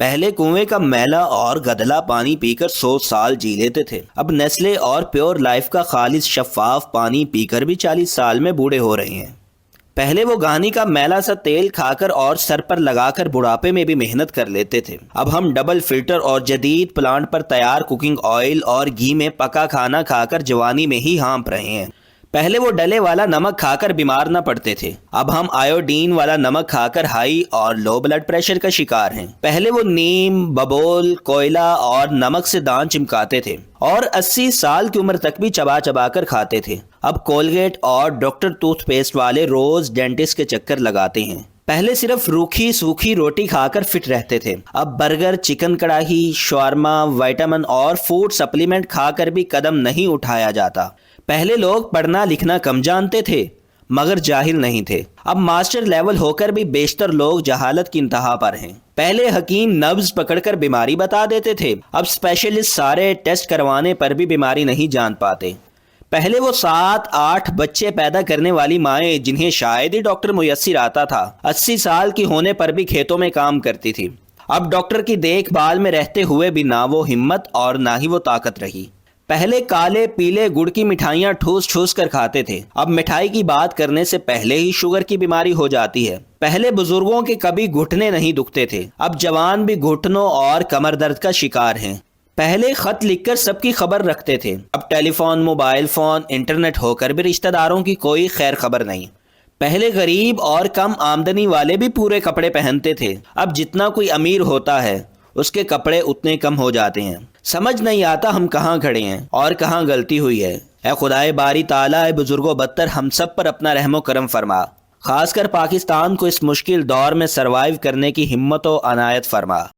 پہلے کنویں کا میلا اور گدلا پانی پی کر 100 سال جی لیتے تھے، اب نیسلے اور پیور لائف کا خالص شفاف پانی پی کر بھی 40 سال میں بوڑھے ہو رہے ہیں۔ پہلے وہ گانی کا میلا سا تیل کھا کر اور سر پر لگا کر بڑھاپے میں بھی محنت کر لیتے تھے، اب ہم ڈبل فلٹر اور جدید پلانٹ پر تیار کوکنگ آئل اور گھی میں پکا کھانا کھا کر جوانی میں ہی ہانپ رہے ہیں۔ پہلے وہ ڈلے والا نمک کھا کر بیمار نہ پڑتے تھے، اب ہم آیوڈین والا نمک کھا کر ہائی اور لو بلڈ پریشر کا شکار ہیں۔ پہلے وہ نیم، ببول، کوئلہ اور نمک سے دانت چمکاتے تھے اور 80 سال کی عمر تک بھی چبا چبا کر کھاتے تھے، اب کولگیٹ اور ڈاکٹر ٹوتھ پیسٹ والے روز ڈینٹسٹ کے چکر لگاتے ہیں۔ پہلے صرف روکھی سوکھی روٹی کھا کر فٹ رہتے تھے، اب برگر، چکن کڑاہی، شاورما، وائٹامن اور فوڈ سپلیمنٹ کھا کر بھی قدم نہیں اٹھایا جاتا۔ پہلے لوگ پڑھنا لکھنا کم جانتے تھے مگر جاہل نہیں تھے، اب ماسٹر لیول ہو کر بھی بیشتر لوگ جہالت کی انتہا پر ہیں۔ پہلے حکیم نبض پکڑ کر بیماری بتا دیتے تھے، اب اسپیشلسٹ سارے ٹیسٹ کروانے پر بھی بیماری نہیں جان پاتے۔ پہلے وہ 7-8 بچے پیدا کرنے والی مائیں جنہیں شاید ہی ڈاکٹر میسر آتا تھا، 80 سال کی ہونے پر بھی کھیتوں میں کام کرتی تھی، اب ڈاکٹر کی دیکھ بھال میں رہتے ہوئے بھی نہ وہ ہمت اور نہ ہی وہ طاقت رہی۔ پہلے کالے پیلے گڑ کی مٹھائیاں ٹھوس ٹھوس کر کھاتے تھے، اب مٹھائی کی بات کرنے سے پہلے ہی شوگر کی بیماری ہو جاتی ہے۔ پہلے بزرگوں کے کبھی گھٹنے نہیں دکھتے تھے، اب جوان بھی گھٹنوں اور کمر درد کا شکار ہیں۔ پہلے خط لکھ کر سب کی خبر رکھتے تھے، اب ٹیلی فون، موبائل فون، انٹرنیٹ ہو کر بھی رشتہ داروں کی کوئی خیر خبر نہیں۔ پہلے غریب اور کم آمدنی والے بھی پورے کپڑے پہنتے تھے، اب جتنا کوئی امیر ہوتا ہے اس کے کپڑے اتنے کم ہو جاتے ہیں۔ سمجھ نہیں آتا ہم کہاں کھڑے ہیں اور کہاں غلطی ہوئی ہے۔ اے خدائے باری تعالیٰ، اے بزرگوں بدتر، ہم سب پر اپنا رحم و کرم فرما، خاص کر پاکستان کو اس مشکل دور میں سروائیو کرنے کی ہمت و عنایت فرما۔